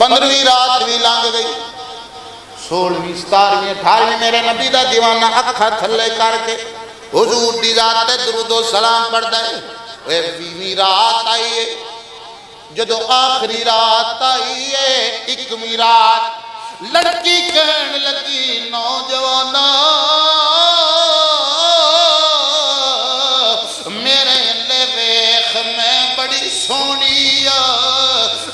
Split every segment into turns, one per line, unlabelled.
15वीं रात भी लंघ गई, 16वीं 17वीं 18वीं मेरे नबी का दीवाना अखा थले करके हुजूर दी रात ते दुरूदो सलाम पढ़दा है। 20वीं रात आई है, जदों आखिरी रात आई है, 21वीं रात लड़की कहन लगी नौजवाना मेरे अल्ले वेख मैं बड़ी सोहनी आ,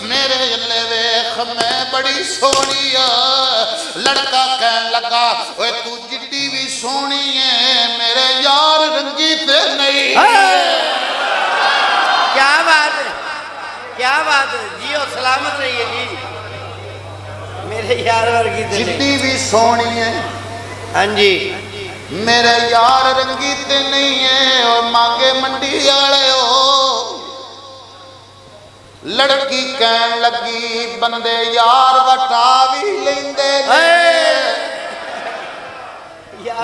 मेरे अल्ले वेख मैं बड़ी सोहनी आ। लड़का कहन लगा ओए तू जिड्डी भी सोहनी है मेरे यार रंगी ते नहीं।
क्या बात है, क्या बात है, जियो सलामत रहिए जी, मेरे यार वर्गी
जिड्डी भी सोहनी है।
हाँ जी,
मेरे यार रंगी ते नहीं है और मांगे मंडी वाले हो। लड़की कहन लगी बंदे यार वटा भी लेंदे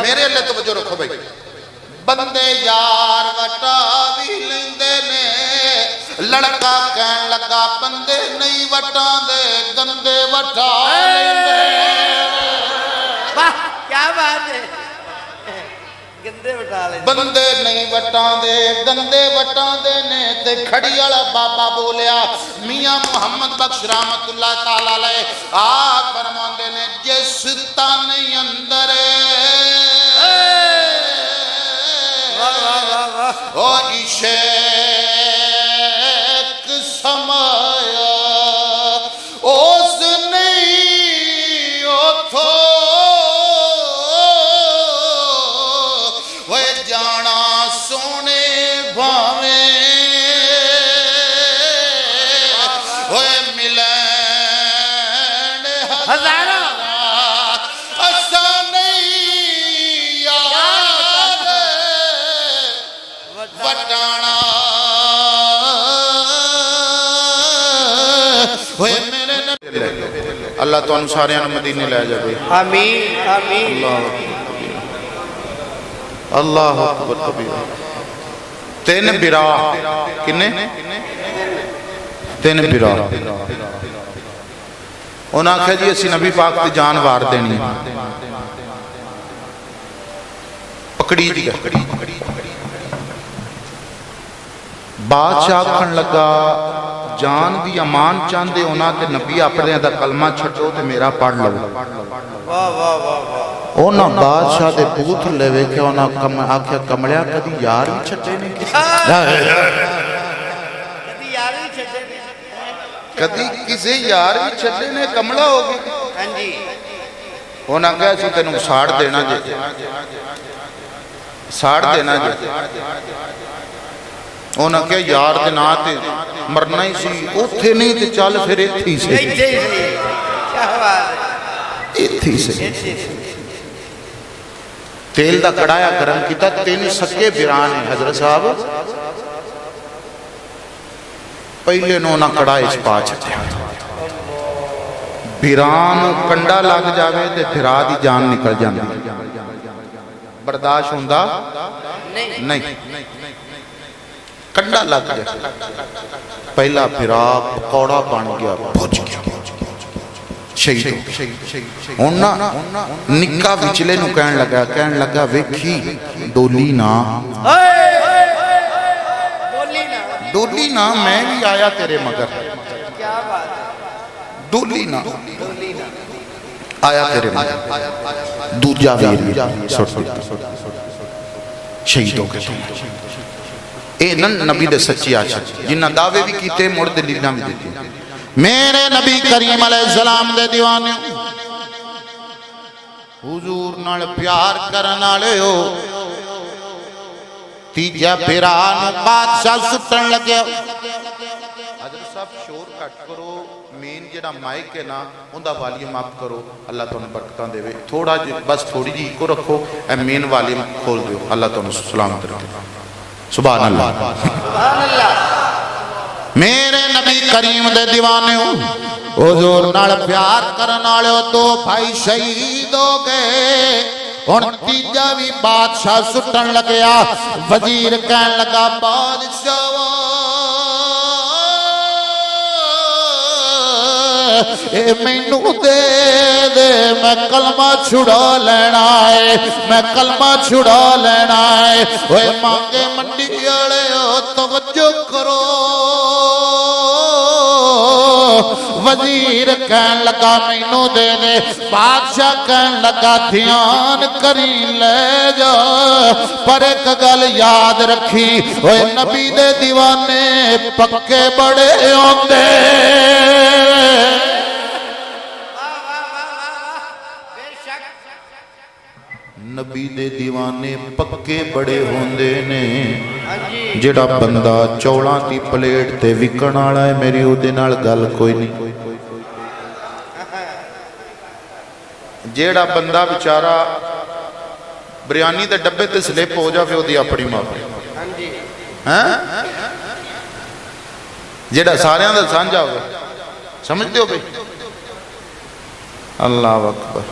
मेरे लिए तो वजो रखो भाई, बंदे यार वटा भी लेंदे ने। लड़का कहन लगा बंदे नहीं वटा दे गंदे वटा लेंदे।
वाह क्या बात है, गंदे वटा ले
बंदे नहीं वटा दे गंदे वटा दे ने। ते खड़ी वाला बाबा बोलिया मियां मुहम्मद बख्श रहमतुल्लाह ताला अलैह आ फरमांदे ने जिस तन अंदर ओ इश्क समाया उस नहीं उथो वे जाना सोने भावे वे मिलन हजारा असा नहीं याद वटाना वे मेरे अल्लाह तो सारे मदीने लै जाए।
आमीन आमीन।
अल्लाह अकबर कबीरा। तीन बिरा किन्ने तीन बिरा उन्हें आख्या जी असी नबी पाक की जान वार देनी पकड़ी जी। बादशाह आखन लगा जान दी अमान चाहते उन्होंने नबी अपने दा कलमा छड्डो ते मेरा पढ़ लो।
वाह वाह वाह वाह।
उन्हें बादशाह के बूथ ले वेख्या उन्हें आख्या कमलिया कदी यार भी छड्डे ने कदी किसी यार भी छड्डे ने कमला हो गया।
हाँ जी,
उन्हें कहा असं तेन साड़ देना जे साड़ देना जे। उन्हें कहा यार के ना ते मरना ही सी उथे नहीं ते चल फिर इत्थे ही सही इत्थे ही सही। तेल का कड़ाया गर्म किया, तीन सके बिरान है हजरत साहब पहले नो ना कड़ाए च पा छड्डिया। बिरान कंडा लग जाए तो फिरा दी जान निकल जाती, बर्दाश्त होंदा नहीं। कंडा लग जाए पहला फिरा पकौड़ा बन गया भुज गया शहीद। निक्का विचले नूं कहन लगा वेखी डोली ना डोली ना मैं भी आया तेरे मगर।
क्या बात है,
डोली ना आया तेरे मगर। दूजा वीर शहीद हो गए। ये नबी दे सच्ची आशिक जिन्हां दावे भी कीते मुड़ दलीलां भी दित्ती। मेरे नबी करीम अलैहिस्सलाम दे दीवाने हुजूर नाल प्यार करन वाले हो। तीजा फिरा बादशाह सुटन लगे। हजरत साहब शोर घट करो, मेन जेड़ा माइक है ना उनका वॉल्यूम अप करो, अल्लाह तुहानू बरकतां देवे। थोड़ा जी बस थोड़ी जी इको रखो, ए मेन वॉल्यूम खोल दो, अल्लाह तुहानू सलामत रखे। सुभान अल्लाह। मेरे नबी करीम दे दीवाने हो हुजूर नाल प्यार करन वाले हो। दो भाई शहीद हो गए, हुण तीजा भी बादशाह सुटन लग्या। वजीर कहन लगा बादशाह ए मैनू दे दे मैं कलमा छुड़ा लेना है, मैं कलमा छुड़ा लेना है। ओए मांगे मंडी वाले तवज्जो करो, वजीर कहन लगा मैनू दे दे, बादशाह कहन लगा ध्यान करी ले जा, पर एक गल याद रखी, ओए नबी दे दीवाने पक्के बड़े होंदे। नबी दे दीवाने पक्के बड़े होंदे ने। जेड़ा बंदा चौलां दी प्लेट ते विकण वाला है, मेरी उहदे नाल गल कोई नहीं। जेड़ा बंदा बेचारा बिरयानी दे डब्बे ते स्लिप हो जावे, ओहदी अपनी माफी हैं। जेड़ा सारियां दा सांझा होवे, समझदे हो भाई? अल्लाह अकबर।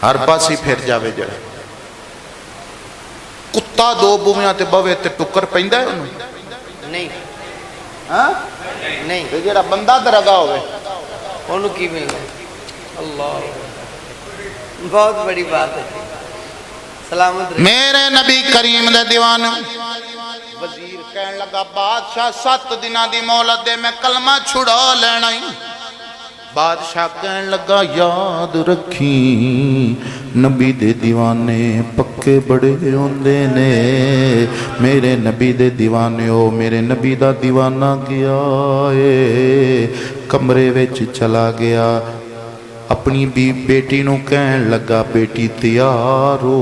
हर पासे फिर जावे। जड़ा कुत्ता दो बुमियां ते बवे ते टुकर पैंदा है उन्हें?
नहीं।
हाँ
नहीं।
ते जेड़ा बंदा दरगा होवे
ओनू की मिलना? अल्लाह, बहुत बड़ी बात है। सलामत रहे। मेरे
नबी करीम दे दीवाने वजीर कहन लगा बादशाह 7 दिनां दी मोहलत दे, मैं कलमा छुड़ा लेना ही। बादशाह कहन लगा याद रखी, नबी दे दीवाने पक्के बड़े होंदे ने। मेरे नबी दे दीवाने हो, मेरे नबी दा दीवाना गया है, कमरे विच चला गया, अपनी बेटी नूं कहन लगा बेटी तैयार हो,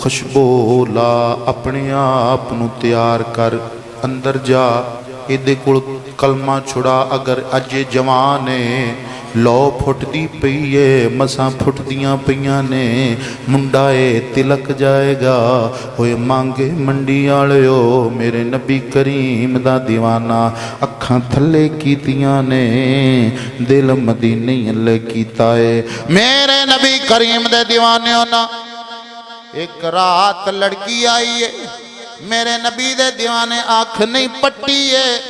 खुशबू ला, अपने आप नूं तैयार कर, अंदर जा, इहदे कोल कलमा छुड़ा। अगर अजे जवान है, लौ फुटदी पई है, मसां फुटदियां पईयां ने, मुंडा है तिलक जाएगा। होए मांगे मंडी वालिओ, मेरे नबी करीम दा दीवाना अखां थल्ले कीतियां ने, दिल मदीने अल्ले कीता है। मेरे नबी करीम दे दीवाने ना एक रात लड़की आई है, मेरे नबी दे दीवाने आँख नहीं पट्टी है।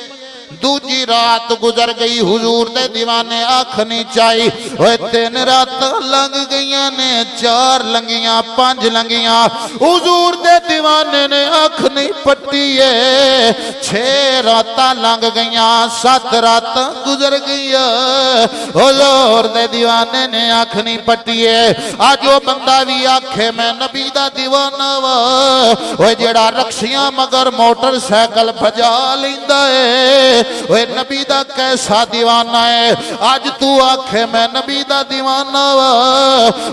दूजी रात गुजर गई, हुजूर दे दीवाने आँख नहीं चाई। 3 रात लंघ गईयां ने, 4 लंघियां, 5 लंघियां, हुजूर दे दीवाने ने आँख नहीं पट्टी है। 6 रात लंघ गईयां, 7 रात गुजर गई, हुजूर दे दीवाने ने आँख नहीं पट्टी है। आज वो बंदा भी आखे मैं नबी दा दीवाना वा, ओए जेड़ा रक्सियां मगर मोटरसाइकिल भजा लैंदा है, ओए नबी दा कैसा दीवाना है। आज तू आखे मैं नबी दा दीवाना वा,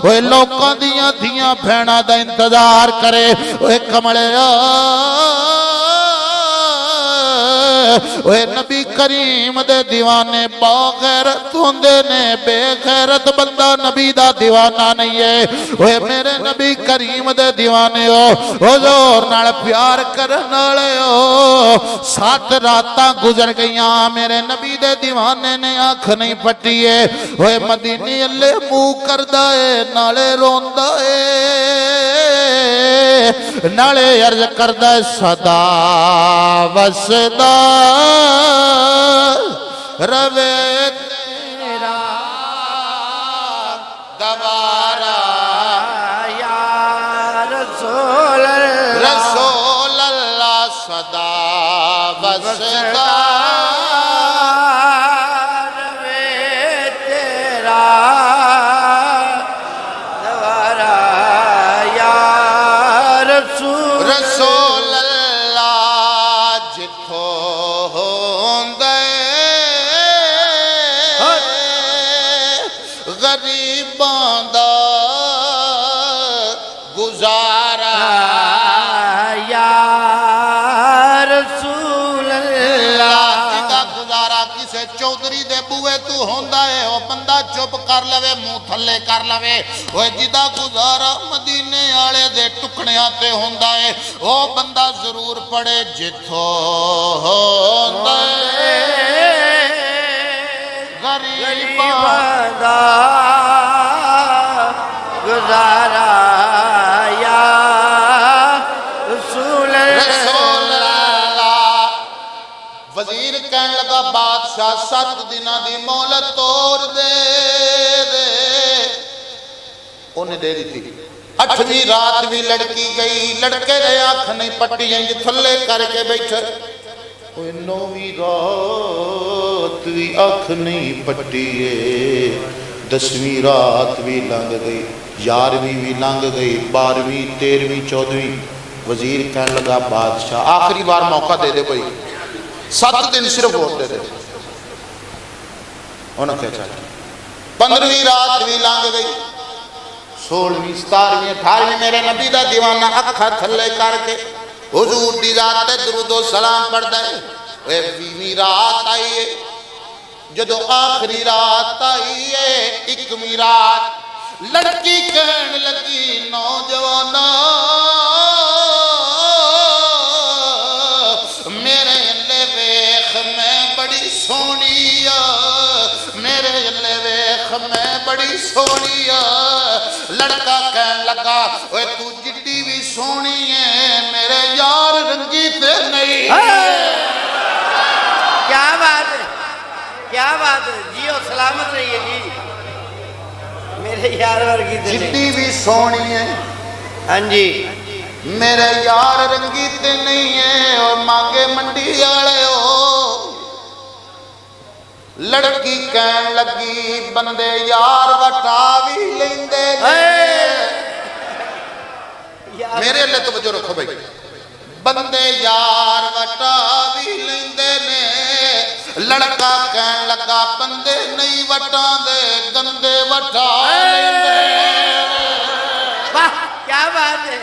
ओए लोकां दियां धियां भैणां दा इंतजार करे। ओए कमलिया, ओए नबी करीम दे दीवाने बागैरत होंदे ने, बेगैरत बंदा नबी दा दीवाना नहीं है। ओए मेरे नबी करीम दे दीवाने हो, हुजूर नाल प्यार करन वाले हो। 7 रातां गुजर गईयां, मेरे नबी दे दीवाने ने आँख नहीं पट्टी है। ओए मदीने अल्ले मुंह करदा है, नाले रोंदा है, नाले अर्ज करदा है सदा वसदा रवे तेरा दवारा
या रसूल
अल्लाह, सदा वसदा
रवे तेरा दवारा या रसूल
अल्लाह। जिथो गरीबां दा गुजारा
या रसूल अल्लाह।
गुजारा किसे चौधरी दे बुए तू होंदा है, वो बंदा चुप कर लवे, मुंह थल्ले कर लवे। ओए जिदा गुजारा मदीने वाले दे टुकड़ियां ते होंदा है, वो बंदा जरूर पड़े जिथो होंदा है गरीबां
दा गुजारा या रसूल
अल्लाह। वजीर कहने लगा बादशाह 7 दिना दी मोहलत तोड़ दे उन्हें दे दी। 8वीं रात भी लड़की गई, लड़के ने अख नहीं पट्टी, इंज थले करके बैठे। 9वीं रात भी अख नहीं पट्टी, 10वीं रात भी लंघ गई, 11वीं भी लंघ गई, 12वीं 13वीं 14वीं। वजीर कहने लगा बादशाह आखिरी बार मौका दे दे कोई, 7 दिन सिर्फ वोट दे दे। उन्होंने क्या चाहिए। 15वीं रात भी लंघ गई, 16वीं 17वीं 18वीं मेरे नबी दा दीवाना अखा थले करके हुजूर दी जात ते दुरूदो सलाम पढ़दा है। 20वीं रात आई है, जदों आखिरी रात आई है, 21वीं रात लड़की कहन लगी नौजवाना मेरे अल्ले वेख मैं बड़ी सोहनी आ, मेरे अल्ले वेख मैं बड़ी सोहनी आ। लड़का कहन लगा ओए तू जिड्डी भी सोहनी है मेरे यार रंगी ते नहीं।
क्या बात है, क्या बात है, जियो सलामत रहिए जी, मेरे यार वर्गी ते
जिड्डी भी सोहनी है।
हाँ जी,
मेरे यार रंगी ते नहीं है और मांगे मंडी वाले हो। लड़की कहन लगी बंदे यार वटा भी लेंदे मेरे लिए तो वजो रखो भाई, बंदे यार वटा भी लेंदे ने। लड़का कहन लगा बंदे नहीं वटा दे गंदे वटा लेंदे।
वाह क्या बात है,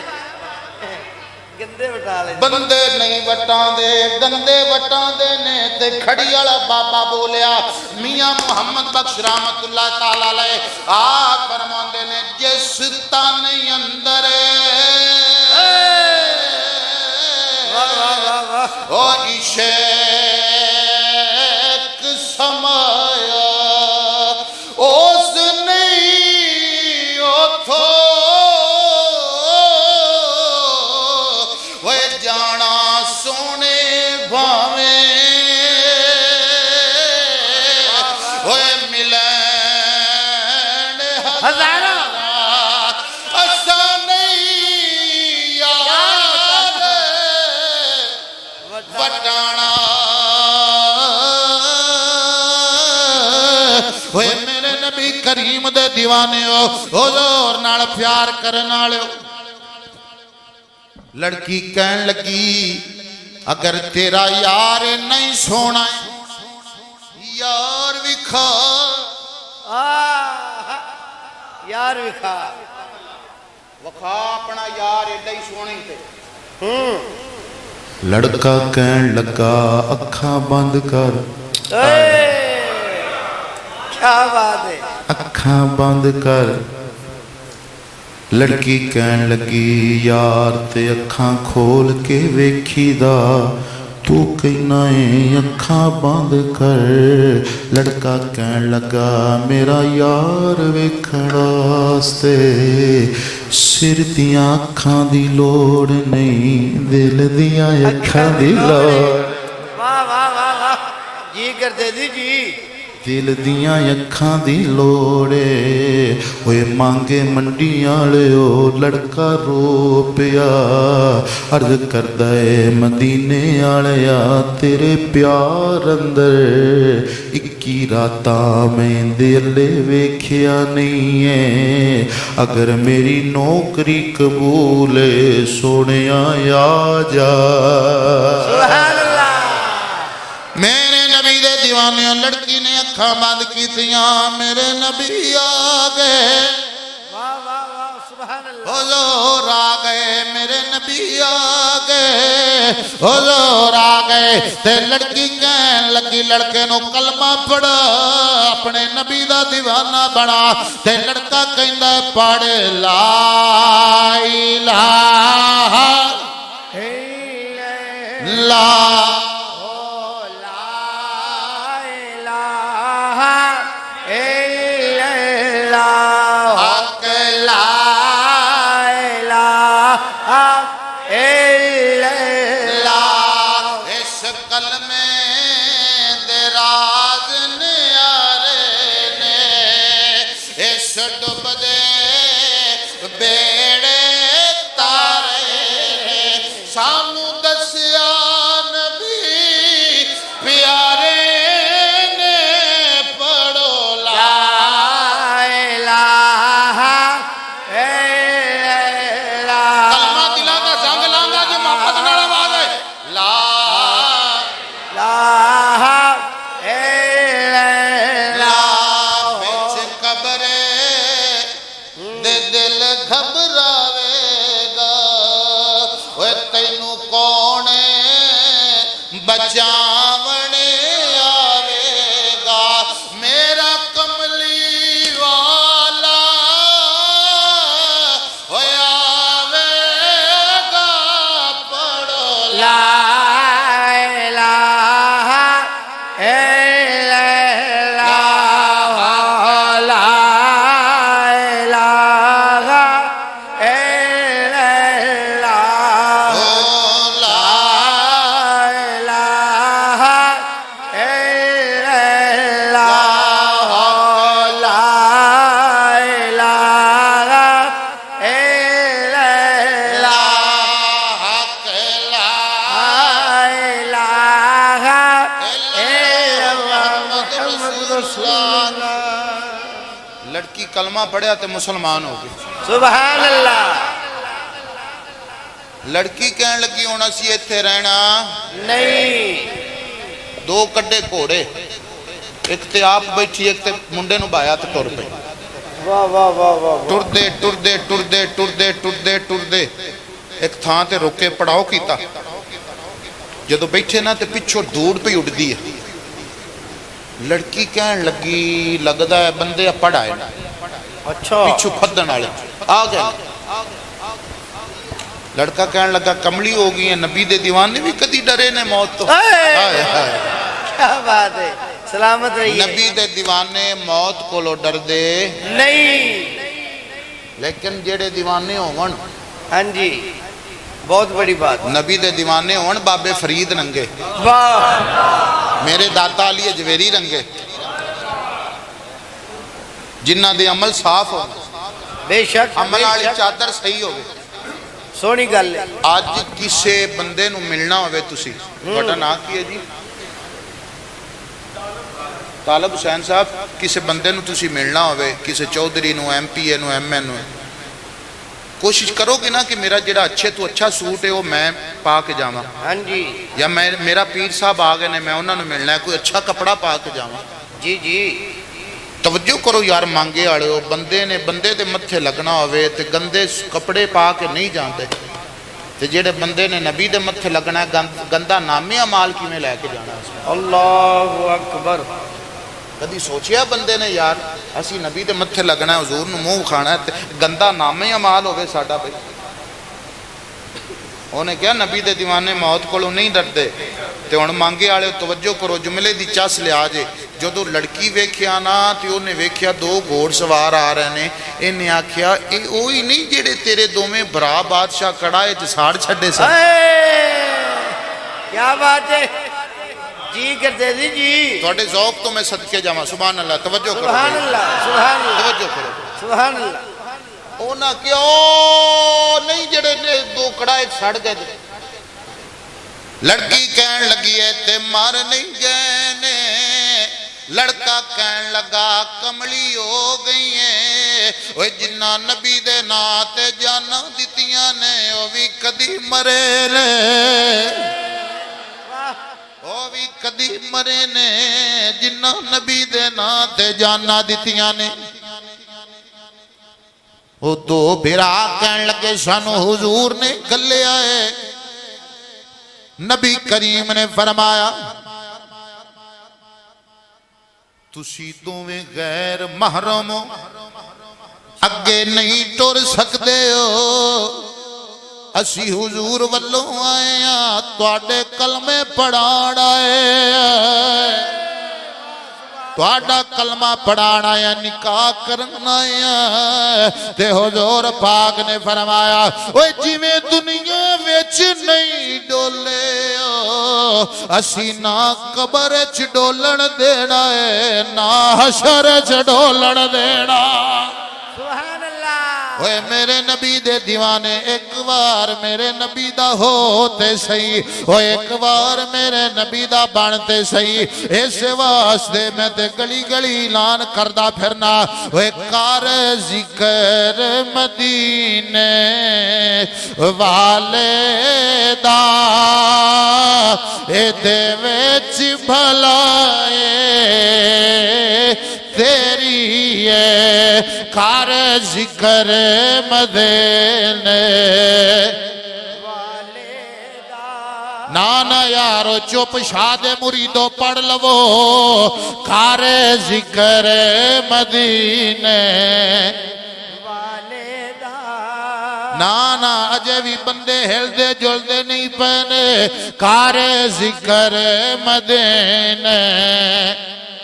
गंदे वटा ले
बंदे नहीं वटा दे गंदे वटा दे ने। ते खड़ी वाला बाबा बोलिया मियां मुहम्मद बख्श रहमतुल्लाह ताला अलैह आ फरमाते ने जिस तन अंदर ओ इश्क समाया उस नहीं उथो वे जाना सोने भावे वे मिलन
हजारा
असा नहीं याद वटाना। वे मेरे नबी करीम दे दीवाने हो हुजूर नाल प्यार करन वाले हो। लड़की कहन लगी अगर तेरा यार नहीं सोना यार विखा।
यार विखा
वखा अपना यार एडा ही सोने थे।
लड़का कहन लगा अखा बंद कर,
क्या बात है,
अखा बंद कर। लड़की कहन लगी यार ते अखा खोल के वेखीदा तू कहना है अखा बंद कर। लड़का कहन लगा मेरा यार वेखण वास्ते सिर दियां अखां दी लोड़ नहीं दिल दियां अखां दी लोड़।
वाह वाह वाह वाह जी करते दी जी,
दिल दियां अखां दी लोड़े ओए मांगे मंडी वालिओ। लड़का रो पिया अर्ज करदा है मदीने वालिया तेरे प्यार अंदर 21 रातां मैं दिले वेखिया नहीं है। अगर मेरी नौकरी कबूल सोनिया आ जा।
सुभान अल्लाह।
मेरे नबी दे दीवाने लड़की ने अखा बंद की मेरे नबी आ गए।
वाह वाह वाह सुभान अल्लाह।
हुजूर आ गए मेरे नबी आ गए, हुजूर आ गए। ते लड़की कहन लगी लड़के नु कलमा पढ़ा अपने नबी दा दीवाना बना। ते लड़का कहंदा पढ़ ला इलाहा इल्लल्लाह। इस कलमे दे राज डुबदे बेड़े तारे सानू दसिया नबी प्यारे ने पढ़ो ला
इलाहा इल्लल्लाह।
कलमा दिला दा जंग लांगा जी मोहब्बत नाल आवाज है ला
इलाहा इल्लल्लाह।
बिच कब्रे दे दिल घबरावेगा ओए तैनू कौन बचावने आवेगा मेरा कमली वाला होए आवेगा पढ़ो
ला इलाहा इल्लल्लाह। ला इलाहा इल्लल्लाह।
ओ ला
इलाहा इल्लल्लाह। ला इलाहा इल्लल्लाह।
हक ला
इलाहा इल्लल्लाह। मुहम्मद रसूलुल्लाह।
लड़की कलमा पढ़िया तो मुसलमान हो गई
सुभान अल्लाह।
लड़की कहन लगी हुण असीं इत्थे रहना
नहीं
दो कड्डे घोड़े एक ते आप बैठी एक ते मुंडे नूं बाया ते तुर पई
वाह वाह वाह वाह।
टुरदे टुरदे टुरदे टुरदे टुरदे टुरदे एक थां ते रोके पड़ाओ कीता जदों बैठे ना ते पिछों धूड़ पई उड़दी है लड़की कहन लगी लगदा है बंदे पढ़ आए
अच्छा
पिछू फदन वाले आ गए लड़का कहन लगा कमली हो गई है नबी दे दीवाने भी कदी डरे ने मौत तो हाय हाय
क्या बात है। सलामत रहिए।
नबी दे दीवाने मौत कोलों डरदे
नहीं
लेकिन जेड़े दीवाने होवन
हाँ जी बहुत बड़ी बात।
नबी दे दीवाने होवन बाबे फरीद रंगे
वाह
मेरे दाता अली अजवेरी रंगे जिन्हां दे अमल साफ हो
बेशक
अमल वाली
बेशक।
चादर सही होवे
सोहनी गल है।
ਅੱਜ ਕਿਸੇ ਬੰਦੇ ਨੂੰ ਮਿਲਣਾ ਹੋਵੇ ਤੁਸੀਂ ਤੁਹਾਡਾ ਨਾਂ ਕੀ ਹੈ ਜੀ ਤਾਲਬ ਹੁਸੈਨ ਸਾਹਿਬ ਕਿਸੇ ਬੰਦੇ ਨੂੰ ਤੁਸੀਂ ਮਿਲਣਾ ਹੋਵੇ ਕਿਸੇ ਚੌਧਰੀ ਨੂੰ ਐਮਪੀਏ ਨੂੰ ਐਮਐਨ ਨੂੰ कोशिश करोगे ना कि मेरा जेड़ा अच्छे तो अच्छा सूट है वो मैं पा के जावा
हाँ जी
या मैं मेरा पीर साहब आ गए ने मैं उन्होंने मिलना है कोई अच्छा कपड़ा पा के जावा
जी जी
तवज्जो करो यार मांगे वाले हो बंदे ने बंदे ते मत्थे लगना होवे ते गंदे कपड़े पा के नहीं जाते ते जेड़े बंदे ने नबी दे मत्थे लगना है गंदा नामे अमाल किवें लैके जाना उसमें
अल्लाहु अकबर
कदी सोचिया बंदे ने यार असी नबी दे मत्थे लगना है हुजूर नूं मूँह खाना है ते गंदा नामे अमाल होवे साडा भाई उन्हें क्या नबी दे दीवाने मौत कोलों नहीं डरते ते हुण मांगे वाले तवज्जो करो जुमले दी चस लिया जे जदों लड़की वेख्या ना ते उन्हें वेख्या दो घोड़ सवार आ रहे ने इन्हें आख्या ये ओही नहीं जेड़े तेरे दोवें भरा बादशाह कड़ाए च साड़ छड्डे सन
क्या बात है जी करते जी जी
तुहाडे ज़ौक़ तो मैं सदके जावां सुभान अल्लाह तवज्जो करो
सुभान अल्लाह सुभान अल्लाह
तवज्जो करो
सुभान अल्लाह
उन्हें क्यों नहीं जड़े ने दो कड़ाए सड़ गए लड़की कहन लगी है ते मर नहीं गए ने लड़का कहन लगा कमली हो गई है ओए जिन्ना नबी दे नां ते जाना दितियां ने ओ भी कदी मरे ने ओ भी कदी मरे ने जिन्ना नबी दे नां ते जाना दितियां ने वो दो बिरा कहन लगे सानू हुजूर ने गलिया है नबी करीम ने फरमाया तुसी दोवें गैर महरम हो अगे नहीं टुर सकते हो असी हुजूर वल्लों आए हैं तुहाडे कलमे पढ़ाण आए तुहाडा कलमा पढ़ाना या निकाह करना है ते हुजूर पाक ने फरमाया ओए जिवें दुनिया विच नहीं डोले असी ना कबर च डोलन देना है ना हशर च डोलन देना
सुभान अल्लाह।
ओए मेरे नबी दे दीवाने एक बार मेरे नबी दा होते सही, ओए एक बार मेरे नबी दा बनते सही। इस वास्ते मैं ते गली गली ऐलान करदा फिरना, ओए कर जिक्र मदीने वाले दा, एदे विच भलाए तेरी है, कर जिक्र मदीने
वाले दा।
ना ना यारो चुप शादे मुरीदो पढ़ लवो, कर जिक्र मदीने
वाले दा।
ना ना अजे भी बंदे हिलदे जुलदे नहीं पैने, कर जिक्र मदीने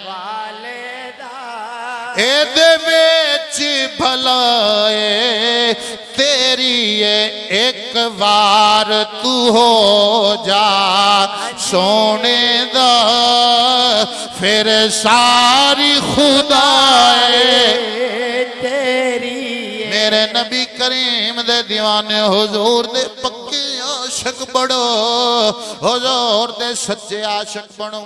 वाले दा।
एदे विच भलाए तेरी है, एक बार तू हो जा सोने दा, फिर सारी खुदाए
तेरी
मेरे नबी करीम दे दीवाने हुजूर दे पक्के आशिक बनो, हुजूर दे सच्चे आशिक बनो।